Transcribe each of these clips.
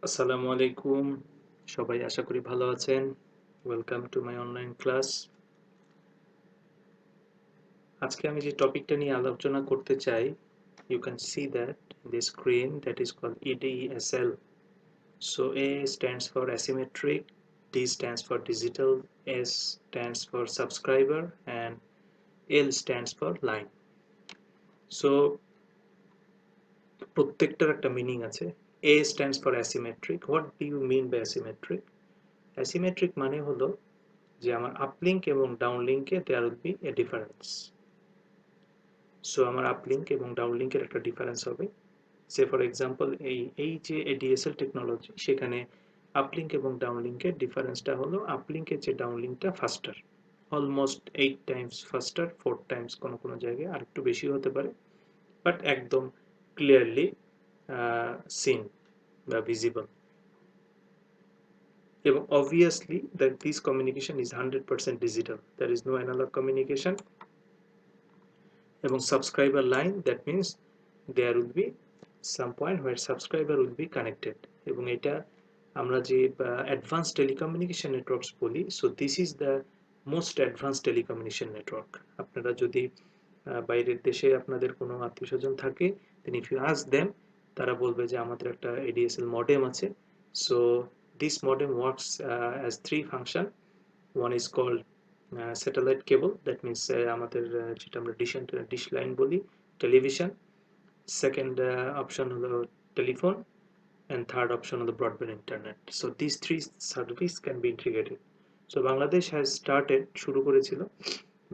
আসসালামু আলাইকুম। সবাই আশা করি ভালো আছেন। Welcome to my online class. আজকে আমি যে টপিকটা নিয়ে আলোচনা করতে চাই, you can see that in the screen that is called EDSL. So A stands for asymmetric, D stands for digital, S stands for subscriber, and L stands for line. So প্রত্যেকটার একটা মিনিং আছে। A stands for asymmetric. What do you mean by asymmetric? Asymmetric মানে হলো যে আমার uplink এবং ডাউনলিঙ্কে there will be a difference. So আমার আপলিঙ্ক এবং ডাউনলিঙ্কের একটা ডিফারেন্স হবে। সে ফর এক্সাম্পল এই যে এডিএসএল টেকনোলজি, সেখানে আপলিঙ্ক এবং ডাউনলিঙ্কের ডিফারেন্সটা হলো আপলিঙ্কের যে ডাউনলিঙ্কটা faster, almost 8 times faster, 4 times কোনো কোনো জায়গায় আরেকটু বেশি হতে পারে, বাট একদম ক্লিয়ারলি সিন বা ভিজিবল। এবং obviously that this communication is 100% digital, there is no analog communication. এবং subscriber line, that means there will be some point where subscriber will be connected, এবং এটা আমরা যে advanced telecommunication networks বলি, so this is the most advanced telecommunication network. আপনারা যদি বাইরের দেশে আপনাদের কোনো আত্মীয়স্বজন থাকে, then if you ask them, তারা বলবে যে আমাদের একটা ADSL modem আছে। So this modem works as three function. One is called satellite cable, that means আমাদের যেটা আমরা ডিশ লাইন বলি, টেলিভিশন। সেকেন্ড অপশন হলো টেলিফোন, অ্যান্ড থার্ড অপশন হলো broadband internet. So this three service can be integrated. So Bangladesh has started, শুরু করেছিল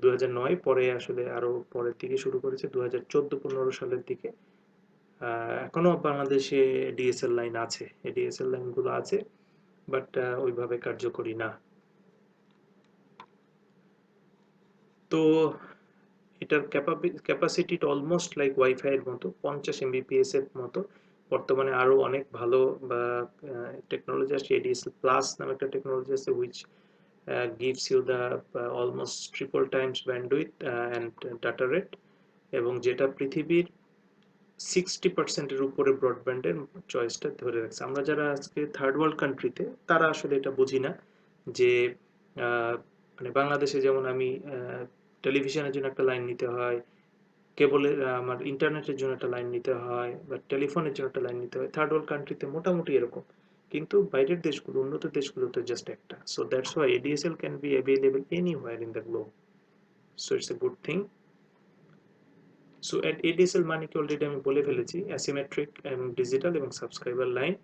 2009, পরে আসলে আরও পরের দিকে শুরু করেছে 2014-15 সালের দিকে। এখনও বাংলাদেশে ডিএসএল লাইন আছে, এই ডিএসএল লাইনগুলো আছে, বাট ওইভাবে কার্যকরী না। তো এটার ক্যাপাসিটিটা অলমোস্ট লাইক ওয়াইফাই এর মতো, 50 এমবিপিএস এর মতো। বর্তমানে আরো অনেক ভালো বা টেকনোলজি আসছে, এডিএসএল প্লাস নামে একটা টেকনোলজি আছে, which gives you the almost triple times bandwidth and data rate, এবং যেটা পৃথিবীর 60% এর উপরে ব্রডব্যান্ডের চয়েসটা ধরে রাখছে। আমরা যারা আজকে থার্ড ওয়ার্ল্ড কান্ট্রিতে, তারা আসলে এটা বুঝি না যে মানে বাংলাদেশে যেমন আমি টেলিভিশনের জন্য একটা লাইন নিতে হয়, কেবলের আমার ইন্টারনেটের জন্য একটা লাইন নিতে হয়, বা টেলিফোনের জন্য একটা লাইন নিতে হয়। থার্ড ওয়ার্ল্ড কান্ট্রিতে মোটামুটি এরকম, কিন্তু বাইরের দেশগুলো, উন্নত দেশগুলোতে জাস্ট একটা। So that's why ADSL can be available anywhere in the globe. So it's a good thing. So ADSL মানে কি অলরেডি আমি বলে ফেলেছি, অ্যাসিমেট্রিক এবং ডিজিটাল এবং সাবস্ক্রাইবার লাইন,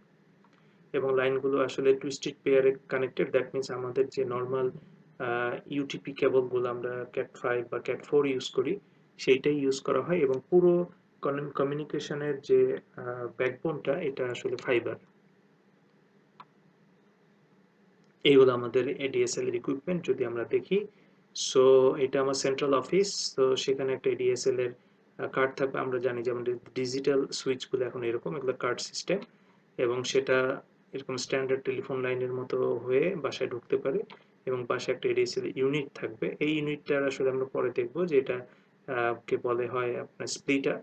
এবং লাইনগুলো আসলে টুইস্টেড পেয়ারে কানেক্টেড। দ্যাট মিনস আমাদের যে নর্মাল ইউটিপি কেবলগুলো আমরা ক্যাট 5 বা ক্যাট 4 ইউজ করি, সেইটাই ইউজ করা হয়, এবং পুরো কমিউনিকেশনের যে ব্যাকবোনটা, এটা আসলে ফাইবার। এইগুলো আমাদের এডিএসএল এর ইকুইপমেন্ট যদি আমরা দেখি। সো এটা আমার সেন্ট্রাল অফিস, তো সেখানে একটা এডিএসএল এর কার্ড থাকবে। আমরা জানি যে আমাদের ডিজিটাল সুইচগুলো এখন এরকম, এগুলো কার্ড সিস্টেম, এবং সেটা এরকম স্ট্যান্ডার্ড টেলিফোন লাইনের মতো হয়ে বাসায় ঢুকতে পারে, এবং বাসায় একটা এডিএসএল ইউনিট থাকবে। এই ইউনিটটার আসলে আমরা পরে দেখবো যে এটা কে বলে হয় আপনার স্প্লিটার।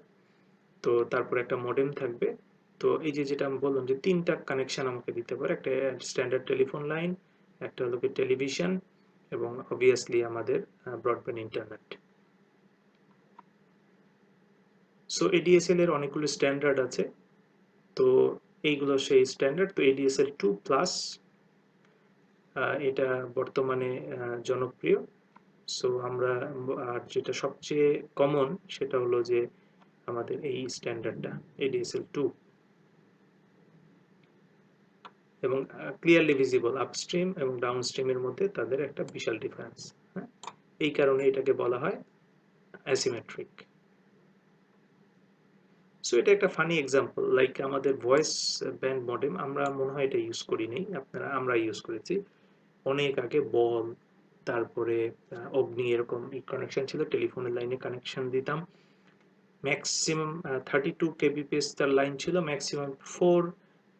তো তারপর একটা মডেম থাকবে। তো এই যে যেটা আমি বললাম যে তিনটা কানেকশন আমাকে দিতে পারে, একটা স্ট্যান্ডার্ড টেলিফোন লাইন, একটা হলো টেলিভিশন, এবং অবভিয়াসলি আমাদের ব্রডব্যান্ড ইন্টারনেট। সো এডিএসএল এর অনেকগুলো স্ট্যান্ডার্ড আছে, তো এইগুলো সেই স্ট্যান্ডার্ড। তো এডিএসএল 2 প্লাস এটা বর্তমানে জনপ্রিয়। সো আমরা আর যেটা সবচেয়ে কমন, সেটা হলো যে আমাদের এই স্ট্যান্ডার্ডটা এডিএসএল 2, এবং ক্লিয়ারলি ভিজিবল আপস্ট্রিম এবং ডাউনস্ট্রিমের মধ্যে তাদের একটা বিশাল ডিফারেন্স। হ্যাঁ, এই কারণে এটাকে বলা হয় অ্যাসিমেট্রিক। সো এটা একটা ফানি এক্সাম্পল, লাইক আমাদের ভয়েস ব্যান্ড মডেম, আমরা মনে হয় এটা ইউজ করি নাই, আমরা ইউজ করেছি অনেক আগে। বল, তারপরে অগ্নি, এরকম কানেকশন ছিল, টেলিফোনের লাইনে কানেকশন দিতাম। ম্যাক্সিমাম 32 কেবিপিএস তার লাইন ছিল, ম্যাক্সিমাম 4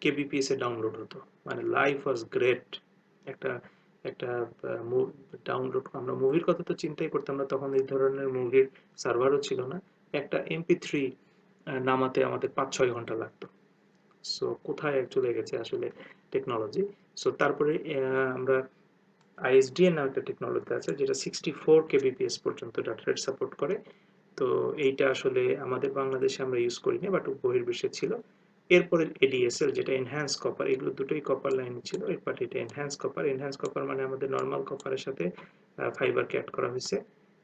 কেবিপিএস এ ডাউনলোড হতো, মানে লাইফ ওয়াজ গ্রেট। একটা একটা ডাউনলোড, আমরা মুভির কথা তো চিন্তাই করতাম না তখন, এই ধরনের মুভির সার্ভারও ছিল না। একটা MP3 নামাতে আমাদের 5-6 ঘন্টা লাগতো। সো কোথায় চলে গেছে আসলে টেকনোলজি। সো তারপরে আমরা ISDN নামে একটা টেকনোলজি আছে যেটা 64 kbps পর্যন্ত ডাটা রেট সাপোর্ট করে। তো এইটা আসলে আমাদের বাংলাদেশে আমরা ইউজ করিনি, বাট বহির্বিশ্বে ছিল। এরপরে ADSL যেটা এনহ্যান্স কপার, এগুলো দুটোই কপার লাইন ছিল, বাট এটা এনহ্যান্স কপার। এনহ্যান্স কপার মানে আমাদের নর্মাল কপারের সাথে ফাইবারকে অ্যাড করা হয়েছে।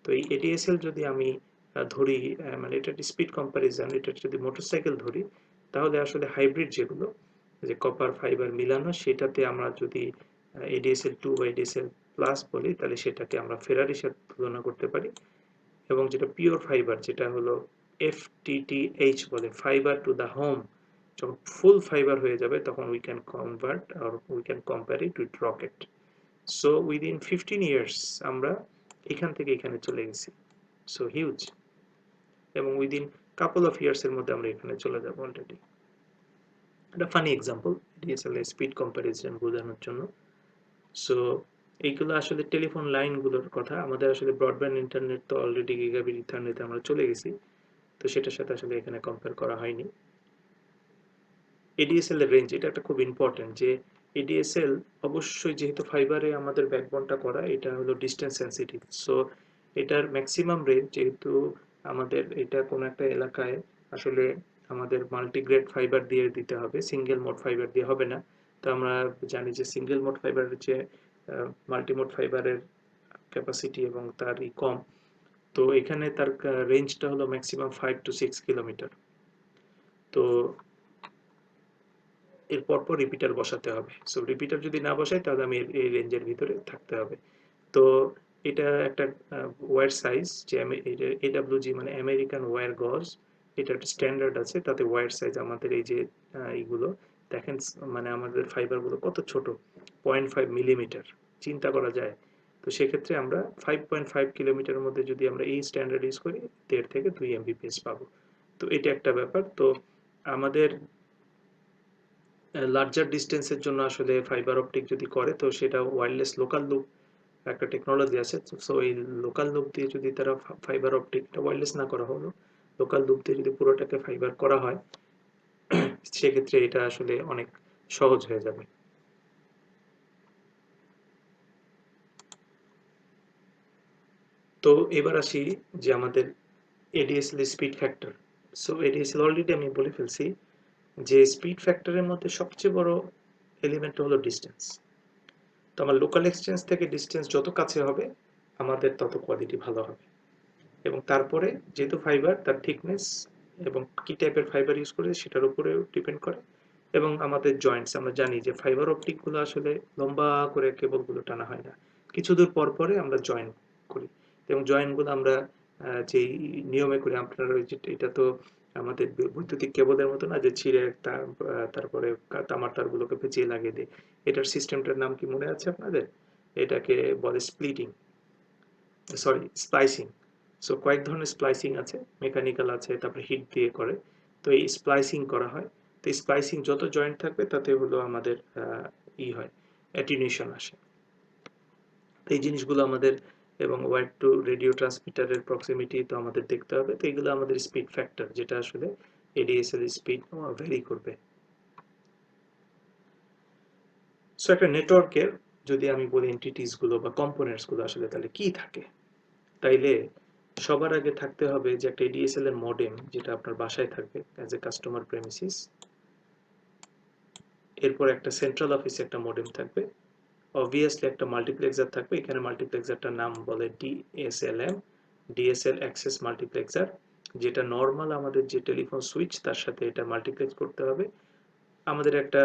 তো এই ADSL যদি আমি ধরি, মানে এটা স্পিড কম্পারিজন, এটা যদি মোটরসাইকেল ধরি, তাহলে আসলে হাইব্রিড যেগুলো, যে কপার ফাইবার মিলানো, সেটাতে আমরা যদি ADSL 2 বা ADSL প্লাস বলি, তাহলে সেটাকে আমরা ফেরারির সাথে তুলনা করতে পারি। এবং যেটা পিওর ফাইবার, যেটা হলো FTTH বলে, ফাইবার টু দ্য হোম, যখন ফুল ফাইবার হয়ে যাবে তখন we can convert or we can compare it with rocket. So within 15 years আমরা এখান থেকে এখানে চলে গেছি। So huge. এবং উইদিন কাপল অফ ইয়ার্স এর মধ্যে আমরা এখানে চলে যাবো অলরেডি। একটা ফানি এক্সাম্পল DSL এর স্পিড কম্পারিজন বোঝানোর জন্য। সো এইগুলো আসলে টেলিফোন লাইনগুলোর কথা। আমাদের আসলে ব্রডব্যান্ড ইন্টারনেট তো অলরেডি গিগাবিট ইথারনেটে আমরা চলে গেছি, তো সেটার সাথে আসলে এখানে কম্পেয়ার করা হয়নি। ADSL এর রেঞ্জ, এটা একটা খুব ইম্পর্টেন্ট, যে ADSL অবশ্যই, যেহেতু ফাইবারে আমাদের ব্যাকবোনটা করা, এটা হলো ডিস্টেন্স সেন্সিটিভ। সো এটার ম্যাক্সিমাম রেঞ্জ, যেহেতু আমাদের এটা কোনো একটা এলাকায় আসলে আমাদের মাল্টিগ্রেড ফাইবার দিয়ে দিতে হবে, সিঙ্গেল মোড ফাইবার দিয়ে হবে না। তো আমরা জানি যে সিঙ্গেল মোড ফাইবারের চেয়ে মাল্টিমোড ফাইবারের ক্যাপাসিটি এবং তার কম। তো এখানে তার রেঞ্জটা হলো ম্যাক্সিমাম 5 to 6 কিলোমিটার। তো এর পরপর রিপিটার বসাতে হবে। সো রিপিটার যদি না বসাই, তাহলে আমি এই রেঞ্জের ভিতরে থাকতে হবে। তো এটা একটা ওয়্যার সাইজ, যে AWG মানে আমেরিকান ওয়্যার গজ, এটা একটা স্ট্যান্ডার্ড আছে, তাতে ওয়্যার সাইজ আমাদের এই যে এইগুলো দেখেন, মানে আমাদের ফাইবারগুলো কত ছোট, 0.5 মিলিমিটার, চিন্তা করা যায়। তো সেক্ষেত্রে আমরা 5.5 কিলোমিটারের মধ্যে যদি আমরা এই স্ট্যান্ডার্ড ইউজ করি, 1.5 থেকে 2 Mbps পাবো। তো এটা একটা ব্যাপার। তো আমাদের লার্জার ডিস্টেন্সের জন্য আসলে ফাইবার অপটিক যদি করে, তো সেটা ওয়্যারলেস লোকাল লুপ একটা টেকনোলজি আছে। সো এই লোকাল লুপ দিয়ে যদি তারা ফাইবার অপটিকটা ওয়্যারলেস না করা হলো, লোকাল লুপ দিয়ে যদি পুরোটাকে ফাইবার করা হয়, সেক্ষেত্রে এটা আসলে অনেক সহজ হয়ে যাবে। তো এবার আসি যে আমাদের ADSL speed factor. So ADSL already আমি বলে ফেলছি যে স্পিড ফ্যাক্টরের মধ্যে সবচেয়ে বড় এলিমেন্ট হলো ডিস্টেন্স। তো আমার লোকাল এক্সচেঞ্জ থেকে ডিস্টেন্স যত কাছে হবে, আমাদের তত কোয়ালিটি ভালো হবে। এবং তারপরে যেহেতু ফাইবার, তার থিকনেস এবং কি টাইপের ফাইবার ইউজ করে সেটার উপরেও ডিপেন্ড করে। এবং আমাদের জয়েন্টস, আমরা জানি যে ফাইবার অপটিকগুলো আসলে লম্বা করে কেবলগুলো টানা হয় না, কিছু দূর পর পরে আমরা জয়েন করি। এবং জয়েন্টগুলো আমরা যেই নিয়মে করি, আপনার ওই যে এটা তো আমাদের বৈদ্যুতিক কেবলের মতো না, যে ছিঁড়ে তারপরে তামার তারগুলোকে পেঁচিয়ে লাগিয়ে দিই। এটার সিস্টেমটার নাম কি মনে আছে আপনাদের? এটাকে বলে স্প্লিটিং, সরি স্প্লাইসিং। সো কয়েক ধরনের স্প্লাইসিং আছে, মেকানিক্যাল আছে, তারপরে হিট দিয়ে করে। তো এই স্প্লাইসিং করা হয়। তো এই স্প্লাইসিং যত জয়েন্ট থাকবে, তাতে হলো আমাদের হয়, অ্যাটিনিউশন আসে। তো এই জিনিসগুলো আমাদের, এবং ওয়্যার টু রেডিও ট্রান্সমিটারের প্রক্সিমিটি তো আমাদের দেখতে হবে। তো এগুলো আমাদের স্পিড ফ্যাক্টর, যেটা আসলে ADSL স্পিড ভ্যারি করবে। সো একটা নেটওয়ার্কের যদি আমি বলি এন্টিটিস গুলো বা কম্পোনেন্টস গুলো আসলে তাহলে কি থাকে, তাইলে সবার আগে থাকতে হবে যে একটা ADSL এর মডেম, যেটা আপনার বাসায় থাকবে অ্যাজ এ কাস্টমার প্রেমিসিস। এরপর একটা সেন্ট্রাল অফিসে একটা মডেম থাকবে। অবভিয়াসলি একটা মাল্টিপ্লেক্সার থাকবে। এখানে মাল্টিপ্লেক্সারটার নাম বলে DSLM, DSL অ্যাক্সেস মাল্টিপ্লেক্সার, যেটা নর্মাল আমাদের যে টেলিফোন সুইচ, তার সাথে এটা মাল্টিপ্লেক্স করতে হবে। আমাদের একটা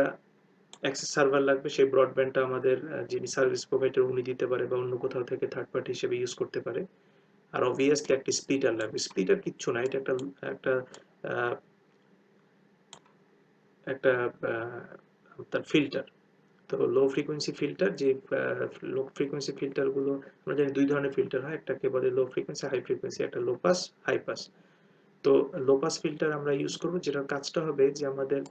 অ্যাক্সেস সার্ভার লাগবে, সেই ব্রডব্যান্ডটা আমাদের যিনি সার্ভিস প্রোভাইডার উনি দিতে পারে, বা অন্য কোথাও থেকে থার্ড পার্টি হিসেবে ইউজ করতে পারে। আর অবভিয়াসলি একটা স্প্লিটার লাগবে। স্প্লিটার কিচ্ছু না, এটা একটা একটা আহ, একটা তার ফিল্টার। তো লো ফ্রিকোয়েন্সি ফিল্টার, যে লো ফ্রিকোয়েন্সি ফিল্টারগুলো আমরা জানি দুই ধরনের ফিল্টার হয়, একটাকে বলে লো ফ্রিকোয়েন্সি, হাই ফ্রিকোয়েন্সি, একটা লো পাস, হাই পাস। তো লো পাস ফিল্টার আমরা ইউজ করব, যেটার কাজটা হবে যে আমাদের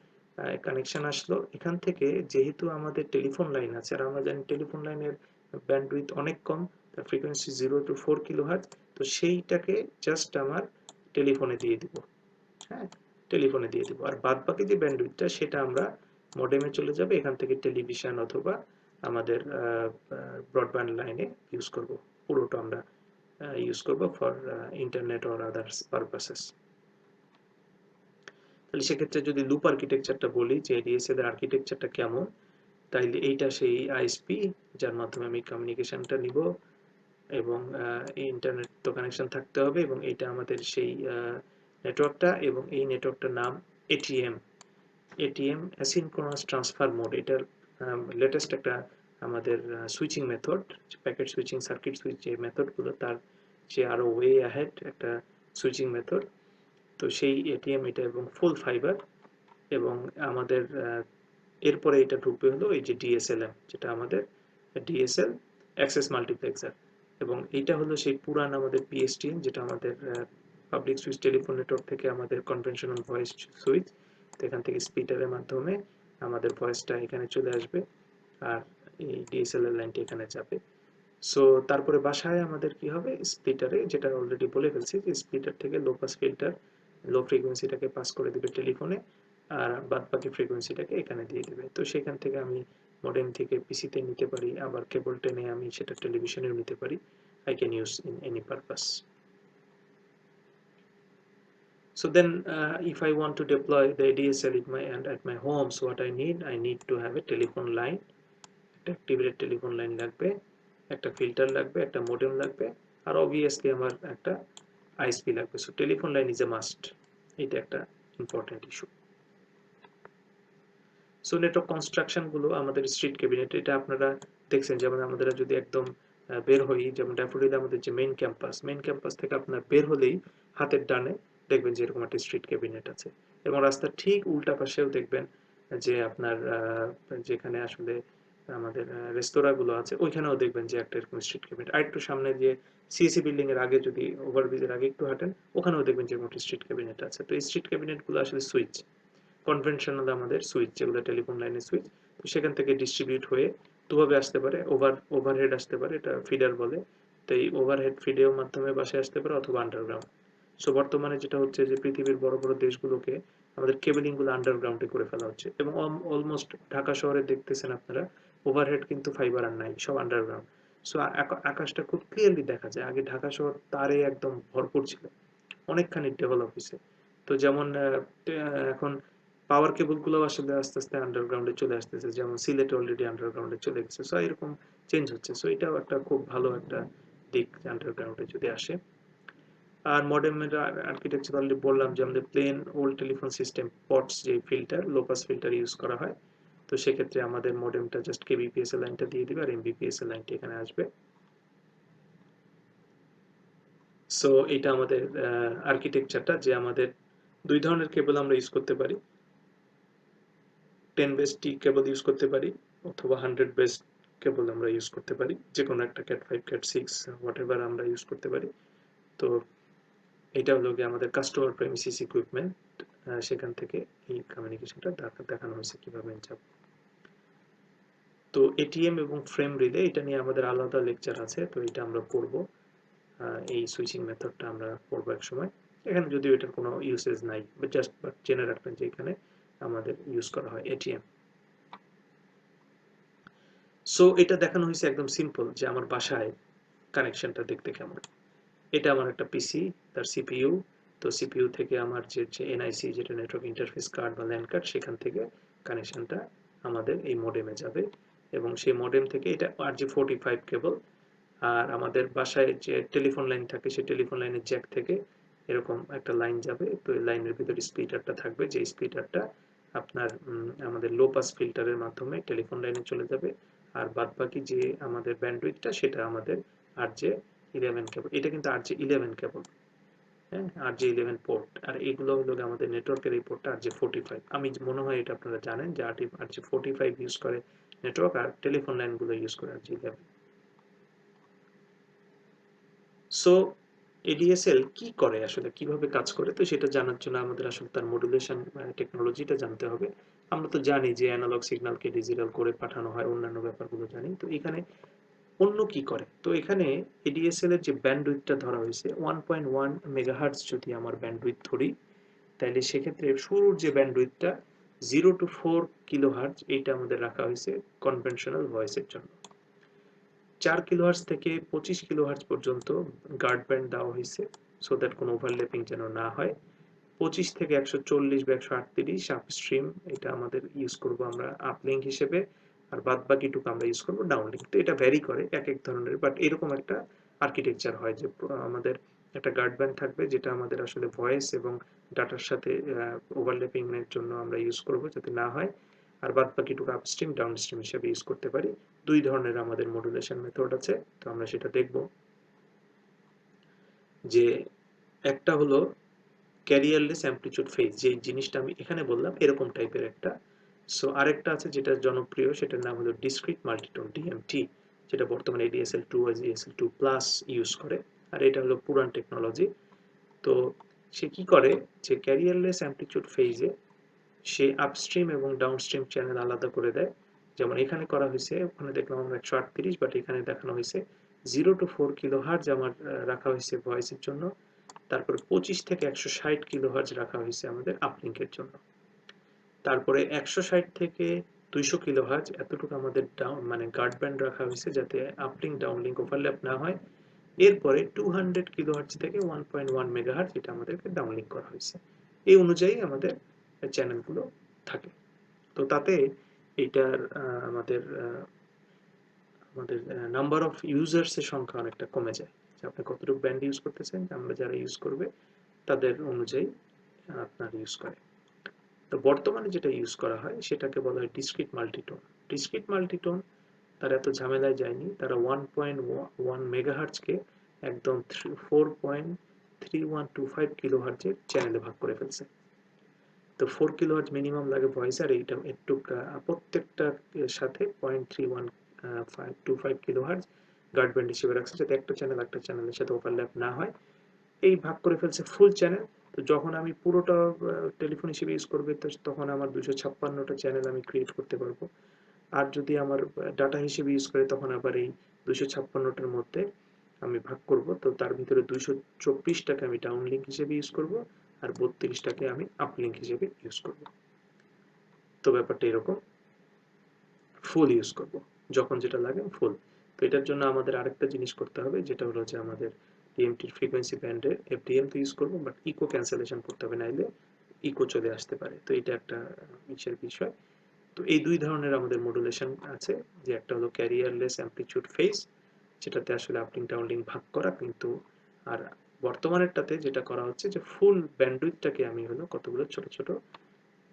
কানেকশন আসলো এখান থেকে, যেহেতু আমাদের টেলিফোন লাইন আছে, আর আমরা জানি টেলিফোন লাইনের ব্যান্ডউইথ অনেক কম, তার ফ্রিকোয়েন্সি 0 to 4 কিলোহার্টজ। তো সেইটাকে জাস্ট আমার টেলিফোনে দিয়ে দিব। হ্যাঁ, টেলিফোনে দিয়ে দিব। আর বাদ বাকি যে ব্যান্ডউইথটা সেটা আমরা মডেমে চলে যাবে, এখান থেকে টেলিভিশন অথবা আমাদের ব্রডব্যান্ড লাইনে ইউজ করব। পুরোটা আমরা ইউজ করব for internet or others purposes. তাহলে সেক্ষেত্রে যদি লুপ আর্কিটেকচারটা বলি যে এডিএসএল এর আর্কিটেকচারটা কেমন, তাইলে এইটা সেই আইএসপি যার মাধ্যমে আমি কমিউনিকেশনটা নিব, এবং ইন্টারনেট তো কানেকশন থাকতে হবে, এবং এইটা আমাদের সেই নেটওয়ার্কটা, এবং এই নেটওয়ার্কটার নাম ATM. ATM asynchronous transfer mode, এটার লেটেস্ট একটা আমাদের switching method, packet switching, circuit switch যে মেথডগুলো, তার যে আরও ওয়ে অ্যাহেড একটা সুইচিং মেথড। তো সেই এটিএম এটা, এবং ফুল ফাইবার, এবং আমাদের এরপরে এটা ঢুকবে হলো এই যে ডিএসএলএম, যেটা আমাদের ডিএসএল অ্যাক্সেস মাল্টিপ্লেক্সার, এবং এইটা হলো সেই পুরান আমাদের পিএসটিএন, যেটা আমাদের পাবলিক সুইচ টেলিফোন নেটওয়ার্ক থেকে আমাদের কনভেনশনাল ভয়েস সুইচ। তো এখান থেকে স্পিকারের মাধ্যমে আমাদের ভয়েসটা এখানে চলে আসবে, আর এই ডিএসএলআর লাইনটি এখানে যাবে। সো তারপরে বাসায় আমাদের কি হবে, স্প্লিটারে, যেটা অলরেডি বলে ফেলছি যে স্প্লিটার থেকে লো পাস ফিল্টার লো ফ্রিকোয়েন্সিটাকে পাস করে দেবে টেলিফোনে, আর বাদ বাকি ফ্রিকোয়েন্সিটাকে এখানে দিয়ে দেবে। তো সেখান থেকে আমি মডেম থেকে পিসিতে নিতে পারি, আবার কেবল টেনে আমি সেটা টেলিভিশনেও নিতে পারি। I can use in any purpose. So then if I want to deploy the ADSL at my home, so what I need to have a telephone line, একটা activated telephone line লাগবে, একটা ফিল্টার লাগবে, একটা modem লাগবে, আর obviously আমার একটা ISP লাগবে। So telephone line is a must. এটা একটা important issue. So network construction গুলো আমাদের স্ট্রিট ক্যাবিনেট, এটা আপনারা দেখছেন, যেমন আমাদের যদি একদম বের হই, যেমন ড্যাফোডিলে আমাদের যে মেইন ক্যাম্পাস থেকে আপনার বের হলেই হাতের ডানে দেখবেন যে এরকম একটা স্ট্রিট ক্যাবিনেট আছে, এবং রাস্তার ঠিক উল্টা পাশেও দেখবেন যে আপনার যেখানে আসলে আমাদের রেস্তোরাঁগুলো আছে ওইখানেও দেখবেন যে একটা এরকম স্ট্রিট ক্যাবিনেট। আর একটু সামনে যে সিএসি বিল্ডিং এর আগে, যদি ওভারব্রিজের আগে একটু হাঁটেন, ওখানেও দেখবেন যে এরকম একটা স্ট্রিট ক্যাবিনেট আছে। তো এই স্ট্রিট ক্যাবিনেটগুলো আসলে সুইচ, কনভেনশনাল আমাদের সুইচ, যেগুলো টেলিফোন লাইনের সুইচ। তো সেখান থেকে ডিস্ট্রিবিউট হয়ে দুভাবে আসতে পারে, ওভারহেড আসতে পারে, এটা ফিডার বলে। তো এই ওভারহেড ফিডের মাধ্যমে বাসায় আসতে পারে, অথবা আন্ডারগ্রাউন্ড। সো বর্তমানে যেটা হচ্ছে যে পৃথিবীর বড় বড় দেশগুলোকে আমাদের কেবলিং গুলো আন্ডারগ্রাউন্ডে করে ফেলা হচ্ছে, এবং অলমোস্ট ঢাকা শহরে দেখতেছেন আপনারা ওভারহেড কিন্তু ফাইবার আর নাই, সব আন্ডারগ্রাউন্ড। সো আকাশটা খুব ক্লিয়ারলি দেখা যায়। আগে ঢাকা শহর তারে একদম ভরপুর ছিল, অনেকখানি ডেভেলপ হয়েছে। তো যেমন এখন পাওয়ার কেবল গুলো আসলে আস্তে আস্তে আন্ডারগ্রাউন্ডে চলে আসতেছে, যেমন সিলেটে অলরেডি আন্ডারগ্রাউন্ডে চলে গেছে। সো এরকম চেঞ্জ হচ্ছে। সো এটাও একটা খুব ভালো একটা দিক আন্ডারগ্রাউন্ডে যদি আসে। আর মডেমের আর্কিটেকচার অলরেডি বললাম যে আমাদের plain old telephone system POTS যে filter, low pass filter use করা হয়। তো সেক্ষেত্রে আমাদের মডেমটা জাস্ট কেবিপিএস এর লাইনটা দিয়ে দিবে, আর এমবিপিএস এর লাইনটা এখানে আসবে। সো এটা আমাদের আর্কিটেকচারটা, যে আমাদের দুই ধরনের কেবল আমরা ইউজ করতে পারি। 10 বেস টি কেবল ইউজ করতে পারি, অথবা 100 বেস কেবল আমরা ইউজ করতে পারি, যে কোনো একটা ক্যাট 5 ক্যাট 6 হোয়াটএভার আমরা ইউজ করতে পারি। তো এটা হলো গিয়ে আমাদের কাস্টমার প্রেমিসিস ইকুইপমেন্ট, সেখান থেকে এই কমিউনিকেশনটা দেখানো হয়েছে কিভাবে যাব। তো এটিএম এবং ফ্রেম রিলে, এটা নিয়ে আমাদের আলাদা লেকচার আছে, তো এটা আমরা করব। এই সুইচিং মেথডটা আমরা করব এক সময়। এখানে যদিও এটার কোনো ইউসেজ নাই, বাট জেনে রাখবেন যে এখানে আমাদের ইউজ করা হয় এটিএম। সো এটা দেখানো হয়েছে একদম সিম্পল, যে আমার বাসায় কানেকশনটা দেখতে কেমন। এটা আমার একটা পিসি, তার সিপিইউ। তো সিপিইউ থেকে আমার যে এনআইসি, যেটা নেটওয়ার্ক ইন্টারফেস কার্ড বা ল্যান কার্ড, সেখান থেকে কানেকশনটা আমাদের এই মডেমে যাবে, এবং সেই মডেম থেকে এটা RJ45 কেবল। আর আমাদের বাসায় যে টেলিফোন লাইন থাকে, সেই টেলিফোন লাইনের জ্যাক থেকে এরকম একটা লাইন যাবে। তো এই লাইনের ভিতরে স্প্লিটারটা থাকবে, যে স্প্লিটারটা আপনার আমাদের লো পাস ফিল্টারের মাধ্যমে টেলিফোন লাইনে চলে যাবে, আর বাদ বাকি যে আমাদের ব্যান্ডউইথটা সেটা আমাদের RJ11 কেবল। এটা কিন্তু RJ11 কেবল, হ্যাঁ, RJ11 পোর্ট। আর এগুলো হলো আমাদের নেটওয়ার্কের এই পোর্টটা RJ45। আমি মনে হয় এটা আপনারা জানেন যে RJ45 ইউজ করে নেটওয়ার্ক, আর টেলিফোন লাইনগুলো ইউজ করে RJ11। সো এডিএসএল কি করে আসলে, কিভাবে কাজ করে, তো সেটা জানার জন্য আমাদের আসলে তার মডুলেশন টেকনোলজিটা জানতে হবে। আমরা তো জানি যে অ্যানালগ সিগন্যালকে ডিজিটাল করে পাঠানো হয়, অন্যান্য ব্যাপারগুলো জানি। তো এখানে অন্য কি করে, তো এখানে এডিএসএল এর যে ব্যান্ডউইথটা ধরা হয়েছে 1.1 মেগাহার্টজ যদি আমার ব্যান্ডউইথ ধরি, তাইলে সেক্ষেত্রে শুরুর যে ব্যান্ডউইথটা 0 to 4 কিলোহার্জ এইটা আমাদের রাখা হয়েছে কনভেনশনাল ভয়েসের জন্য। 4 কিলোহার্জ থেকে 25 কিলোহার্জ পর্যন্ত গার্ড ব্যান্ড দেওয়া হয়েছে সো দ্যাট কোনো ওভারল্যাপিং যেন না হয়। 25 থেকে 140 বা 138 আপস্ট্রিম এটা আমাদের ইউজ করব আমরা আপলিঙ্ক হিসেবে, আর বাদ বাকিটুকু আমরা ইউজ করব ডাউনলিঙ্ক। তো এটা ভ্যারি করে এক এক ধরনের, বাট এরকম একটা আর্কিটেকচার হয় যে আমাদের একটা গার্ড ব্যান্ড থাকবে যেটা আমাদের আসলে ভয়েস এবং ডাটার সাথে ওভারল্যাপিং এর জন্য আমরা ইউজ করব যাতে না হয়, আর বাদ বাকিটুকু আপস্ট্রিম ডাউনস্ট্রিম হিসেবে ইউজ করতে পারি। দুই ধরনের আমাদের মডুলেশন মেথড আছে, তো আমরা সেটা দেখব। যে একটা হলো ক্যারিয়ারলেস অ্যামপ্লিটিউড ফেজ, যে জিনিসটা আমি এখানে বললাম এরকম টাইপের একটা। সো আরেকটা আছে যেটা জনপ্রিয়, সেটার নাম হলো ডিসক্রিট মাল্টিটোন ডিএমটি, যেটা বর্তমানে ADSL2 আর ADSL2 প্লাস ইউজ করে, আর এটা হলো পুরান টেকনোলজি। তো সে কি করে যে ক্যারিয়ারলেস অ্যামপ্লিটিউড ফেজে সে আপস্ট্রিম এবং ডাউনস্ট্রিম চ্যানেল আলাদা করে দেয়। যেমন এখানে করা হয়েছে, ওখানে দেখলাম আমরা 138, বাট এখানে দেখানো হয়েছে 0 to 4 কিলোহার্জ আমার রাখা হয়েছে ভয়েসের জন্য, তারপরে 25 থেকে 160 কিলোহার্জ রাখা হয়েছে আমাদের আপলিঙ্কের জন্য, তারপরে 160 থেকে 200 কিলোহার্জ এতটুকু আমাদের ডাউন মানে গার্ড ব্যান্ড রাখা হয়েছে যাতে আপলিঙ্ক ডাউনলিঙ্ক ওভারল্যাপ না হয়। এরপরে 200 কিলোহার্জ থেকে 1.1 মেগাহার্জ এটা আমাদেরকে ডাউনলিঙ্ক করা হয়েছে। এই অনুযায়ী আমাদের চ্যানেলগুলো থাকে। তো তাতে এইটার আমাদের আমাদের নাম্বার অফ ইউজার্সের সংখ্যা অনেকটা কমে যায়, যে আপনি কতটুকু ব্যান্ড ইউজ করতেছেন, আমরা যারা ইউজ করবে তাদের অনুযায়ী আপনার ইউজ করে। তো বর্তমানে যেটা ইউজ করা হয় সেটাকে বলা হয় ডিসক্রিট মাল্টিটোন। ডিসক্রিট মাল্টিটোন তারা এত ঝামেলায় যায়নি, তারা 1.1 মেগাহার্জকে একদম 4.3125 কিলোহার্জের চ্যানেলে ভাগ করে ফেলছে। তো 4 কিলোহার্জ মিনিমাম লাগে ভয়েস, আর এইটা একটু প্রত্যেকটা সাথে 0.3125 কিলোহার্জ গার্ড ব্যান্ড হিসেবে রাখছে যাতে একটা চ্যানেল একটা চ্যানেলের সাথে ওভারল্যাপ না হয়। এই ভাগ করে ফেলছে ফুল চ্যানেল। তো যখন আমি পুরোটা টেলিফোন হিসেবে ইউজ করবে তখন আমার 256টা চ্যানেল আমি ক্রিয়েট করতে পারবো। আর যদি আমার ডাটা হিসেবে ইউজ করে তখন আবার এই 256টার মধ্যে আমি ভাগ করব। তো তার ভিতরে 224টাকে আমি ডাউনলিঙ্ক হিসেবে ইউজ করব, আর 32টাকে আমি আপলিঙ্ক হিসেবে ইউজ করব। তো ব্যাপারটা এরকম, ফুল ইউজ করব যখন যেটা লাগে ফুল। তো এটার জন্য আমাদের আরেকটা জিনিস করতে হবে, যেটা হলো যে আমাদের ডিএমটির ফ্রিকোয়েন্সি ব্যান্ডে এফডিএম তো ইউজ করবো, বাট ইকো ক্যান্সেলেশন করতে হবে, নাইলে ইকো চলে আসতে পারে। তো এটা একটা বিষয়। তো এই দুই ধরনের আমাদের মডুলেশন আছে, যে একটা হলো ক্যারিয়ারলেস অ্যামপ্লিটিউড ফেজ, যেটাতে আসলে আপলিঙ্ক ডাউনলিঙ্ক ভাগ করা, কিন্তু আর বর্তমানেরটাতে যেটা করা হচ্ছে যে ফুল ব্যান্ডউইথটাকে আমি হলো কতগুলো ছোট ছোট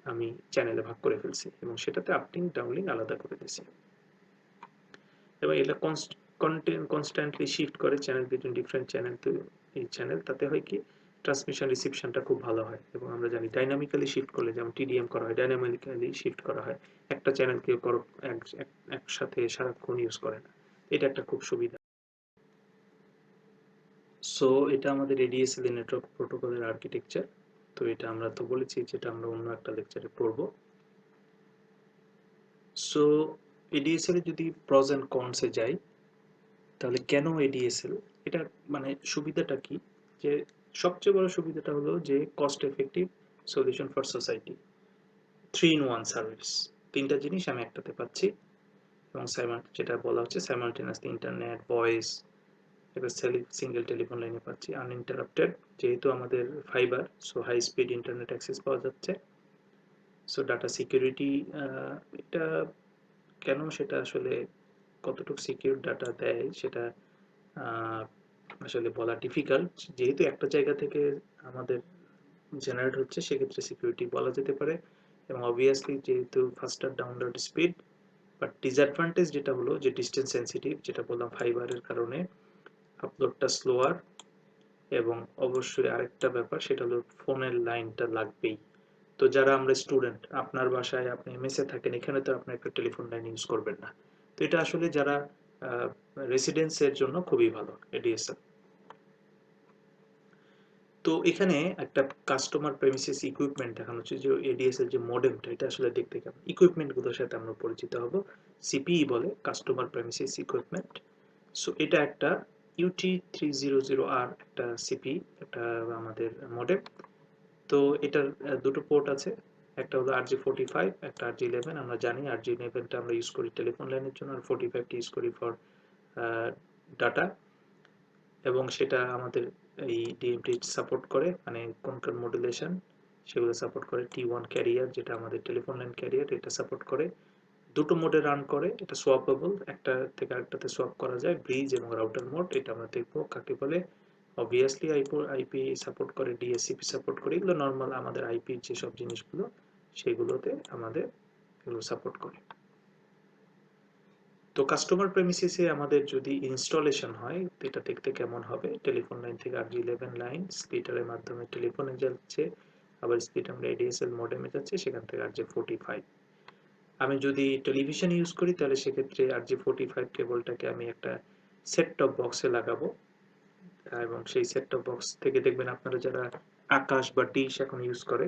আমি চ্যানেলে ভাগ করে ফেলছি এবং সেটাতে আপলিঙ্ক ডাউনলিঙ্ক আলাদা করে দিয়েছি, এবং এটা কনস্ট্যান্টলি শিফট করে চ্যানেল বিটুইন ডিফারেন্ট চ্যানেল। তো এই চ্যানেল তাতে হয় কি ট্রান্সমিশন রিসিপশনটা খুব ভালো হয়, এবং আমরা জানি ডাইনামিক্যালি শিফট করলে যেমন টিডিএম করা হয়, ডাইনামিক্যালি শিফট করা হয়, একটা চ্যানেলকে একসাথে সারাক্ষণ ইউজ করে না। এটা একটা খুব সুবিধা। সো এটা আমাদের ADSL নেটওয়ার্ক প্রোটোকলের আর্কিটেকচার। তো এটা আমরা তো বলেছি যেটা আমরা অন্য একটা লেকচারে পড়বো। সো ADSL এর যদি প্রজ এন্ড কনস এ যাই, তাহলে কেন ADSL, এটা মানে সুবিধাটা কি, যে সবচেয়ে বড় সুবিধাটা হলো যে cost effective solution for society, 3 in 1 service, তিনটা জিনিস আমি একটাতে পাচ্ছি, এবং যেটা বলা হচ্ছে সাইমালটেনিয়াসলি ইন্টারনেট, ভয়েস, এবার সিঙ্গেল টেলিফোন লাইনে পাচ্ছি, আনইন্টারাপ্টেড, যেহেতু আমাদের fibre, so high speed internet access পাওয়া যাচ্ছে। সো ডাটা সিকিউরিটি, এটা কেন সেটা আসলে কতটুকু সিকিউর ডাটা দেয় সেটা আসলে বলা ডিফিকাল্ট, যেহেতু একটা জায়গা থেকে আমাদের জেনারেট হচ্ছে সেক্ষেত্রে সিকিউরিটি বলা যেতে পারে, এবং অবভিয়াসলি যেহেতু ফাস্টার ডাউনলোড স্পিড, বাট ডিসঅ্যাডভান্টেজ যেটা হলো যে ডিস্টেন্স সেন্সিটিভ, যেটা বললাম ফাইবারের কারণে আপলোডটা স্লোয়ার, এবং অবশ্যই আরেকটা ব্যাপার সেটা হলো ফোনের লাইনটা লাগবেই। তো যারা আমরা স্টুডেন্ট, আপনার বাসায় আপনি মেসে থাকেন, এখানে তো আপনি একটা টেলিফোন লাইন ইউজ করবেন না। তো এটা আসলে যারা রেসিডেন্সের জন্য খুবই ভালো ADSL। তো এখানে একটা কাস্টমার প্রেমিসিস ইকুইপমেন্ট দেখানো হচ্ছে, যে ADSL যে মডেমটা এটা আসলে দেখতে কেমন, ইকুইপমেন্টগুলোর সাথে আমরা পরিচিত হব। সিপিই বলে, কাস্টমার প্রেমিসিস ইকুইপমেন্ট। সো এটা একটা UT300R একটা সিপি, একটা আমাদের মডেম। তো এটার দুটো পোর্ট আছে, একটা হলো RJ45, একটা RJ11। আমরা জানি RJ11টা আমরা ইউজ করি টেলিফোন লাইনের জন্য, আর 45টা ইউজ করি ফর ডাটা, এবং সেটা আমাদের এই ডিএমটি সাপোর্ট করে, মানে কোন কোন মডুলেশন সেগুলো সাপোর্ট করে। T1 ক্যারিয়ার, যেটা আমাদের টেলিফোন লাইন ক্যারিয়ার, এটা সাপোর্ট করে। দুটো মোডে রান করে, এটা সোয়াপেবল, একটা থেকে আরেকটাতে সোয়াপ করা যায়। ব্রিজ এবং রাউটার মোড, এটা আমরা দেখবো কাকে বলে। অবভিয়াসলি আইপি সাপোর্ট করে, ডিএসসিপি সাপোর্ট করে, এগুলো নর্মাল আমাদের আইপির যেসব জিনিসগুলো সেগুলোতে আমাদের এগুলো সাপোর্ট করে। তো কাস্টমার প্রেমিসিসে আমাদের যদি ইনস্টলেশন হয়, এটা দেখতে কেমন হবে। টেলিফোন লাইন থেকে RJ11 লাইন স্প্লিটারের মাধ্যমে টেলিফোনে যাচ্ছে, আবার স্প্লিটার এডিএসএল মডেমে যাচ্ছে, সেখান থেকে RJ45। আমি যদি টেলিভিশন ইউজ করি তাহলে সেক্ষেত্রে RJ45 কেবলটাকে আমি একটা সেট টপ বক্সে লাগাবো, এবং সেই সেট টপ বক্স থেকে দেখবেন আপনারা যারা আকাশ বা ডিশ এখন ইউজ করে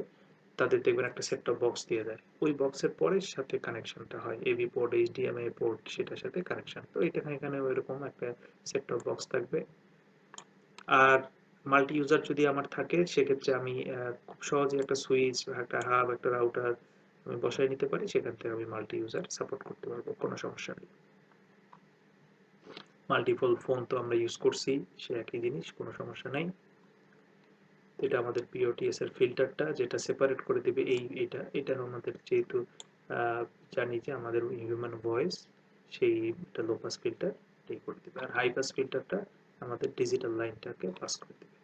তাদের দেখবেন একটা সেট টপ বক্স দিয়ে দেয়, ওই বক্সের পরের সাথে কানেকশনটা হয় এবি পোর্ট, HDMI পোর্ট, সেটার সাথে কানেকশন। তো এটা এখানে ওইরকম একটা সেট টপ বক্স থাকবে। আর মাল্টি ইউজার যদি আমার থাকে সেক্ষেত্রে আমি খুব সহজে একটা সুইচ, একটা হাব, একটা রাউটার আমি বসাই নিতে পারি, সেখান থেকে আমি মাল্টি ইউজার সাপোর্ট করতে পারবো, কোনো সমস্যা নেই। মাল্টিপল ফোন তো আমরা ইউজ করছি, সে একই জিনিস, কোনো সমস্যা নাই। এটা আমাদের POTS এর ফিল্টারটা, যেটা সেপারেট করে দিবে এটা আমাদের যেহেতু জানি যে আমাদের হিউম্যান ভয়েস, সেই এটা লো পাস ফিল্টার এটাই করে দিবে। আর হাই পাস ফিল্টারটা আমাদের ডিজিটাল লাইনটাকে পাস করে দিবে।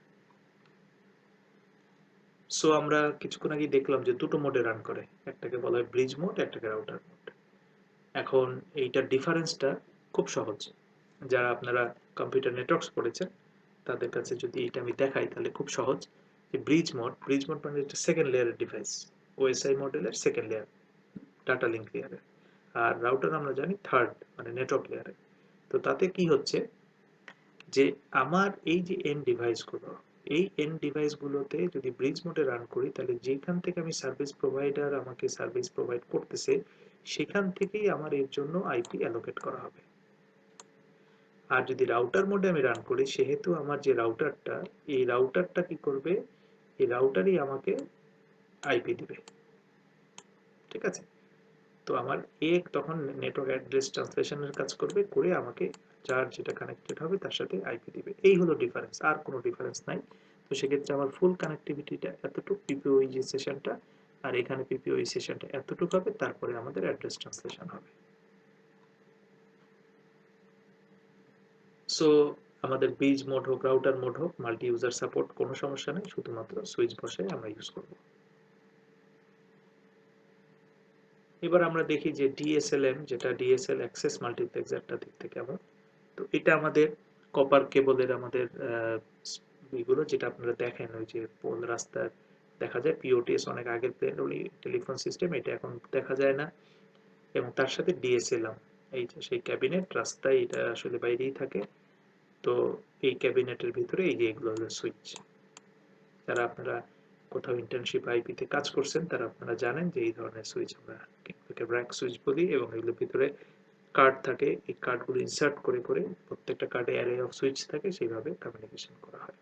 সো আমরা কিছুক্ষণ আগে দেখলাম যে দুটো মোডে রান করে, একটাকে বলা হয় ব্রিজ মোড, একটাকে রাউটার মোড। এখন এইটার ডিফারেন্সটা খুব সহজ, যারা আপনারা কম্পিউটার নেটওয়ার্কস পড়েছেন তাদের কাছে যদি এটা আমি দেখাই তাহলে খুব সহজ। যে ব্রিজ মোড মানে একটা সেকেন্ড লেয়ারের ডিভাইস, ওএসআই মডেলের সেকেন্ড লেয়ার, ডাটা লিঙ্ক লেয়ারের। আর রাউটার আমরা জানি থার্ড, মানে নেটওয়ার্ক লেয়ারে। তো তাতে কি হচ্ছে যে আমার এই যে এন্ড ডিভাইসগুলো, এই এন্ড ডিভাইসগুলোতে যদি ব্রিজ মোডে রান করি তাহলে যেখান থেকে আমি সার্ভিস প্রোভাইডার আমাকে সার্ভিস প্রোভাইড করতেছে সেখান থেকেই আমার এর জন্য আইপি অ্যালোকেট করা হবে। আর যদি রাউটার মোডে আমি রান করি, সেহেতু আমার যে রাউটারটা, এই রাউটারটা কি করবে, এই রাউটারই আমাকে আইপি দিবে, ঠিক আছে। তো আমার তখন নেটওয়ার্ক অ্যাড্রেস ট্রান্সলেশনের কাজ করবে, করে আমাকে যার যেটা কানেক্টেড হবে তার সাথে আইপি দিবে। এই হলো ডিফারেন্স, আর কোনো ডিফারেন্স নাই। তো সেক্ষেত্রে আমার ফুল কানেক্টিভিটিটা এতটুকু, পিপিওই যে সেশনটা, আর এখানে পিপিওই সেশনটা এতটুকু হবে, তারপরে আমাদের অ্যাড্রেস ট্রান্সলেশন হবে। সো আমাদের ব্রিজ মোড হোক, রাউটার মোড হোক, মাল্টি ইউজার সাপোর্ট, কোনো সমস্যা নেই, শুধুমাত্র সুইচ বসে আমরা ইউজ করব। এবার আমরা দেখি যে DSLM, যেটা ডিএসএল অ্যাক্সেস মাল্টিপ্লেক্সারটা দেখতে কেমন। তো এটা আমাদের কপার কেবলের আমাদের এগুলো, যেটা আপনারা দেখেন ওই যে পোল রাস্তার দেখা যায়, POTS অনেক আগের টেলিফোন সিস্টেম, এটা এখন দেখা যায় না। এবং তার সাথে DSLM, এই যে সেই ক্যাবিনেট রাস্তায়, এটা আসলে বাইরেই থাকে। তো এই ক্যাবিনেটের ভিতরে এই যে এগুলো হলো সুইচ। যারা আপনারা কোথাও ইন্টার্নশিপ আইপিতে কাজ করছেন তারা আপনারা জানেন যে এই ধরনের সুইচ আমরা র্যাক সুইচ বলি, এবং এগুলোর ভিতরে কার্ড থাকে, এই কার্ডগুলো ইনসার্ট করে করে প্রত্যেকটা কার্ডে অ্যারে অফ সুইচ থাকে, সেইভাবে কমিউনিকেশন করা হয়।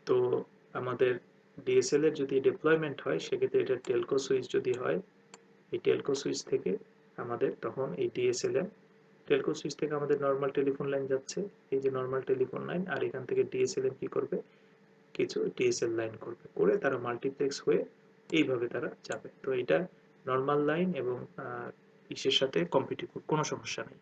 তো আমাদের ডিএসএল এর যদি ডিপ্লয়মেন্ট হয় সেক্ষেত্রে এটা টেলকো সুইচ যদি হয়, এই টেলকো সুইচ থেকে আমাদের তখন এই ডিএসএলএম, টেলকো সুইচ থেকে আমাদের নর্মাল টেলিফোন লাইন যাচ্ছে, এই যে নর্মাল টেলিফোন লাইন, আর এখান থেকে ডিএসএলএম কি করবে, কিছু ডিএসএল লাইন করবে, করে তারা মাল্টিপ্লেক্স হয়ে এইভাবে তারা যাবে। তো এটা নর্মাল লাইন এবং ইসের সাথে কম্পিটিটিভ, কোনো সমস্যা নেই।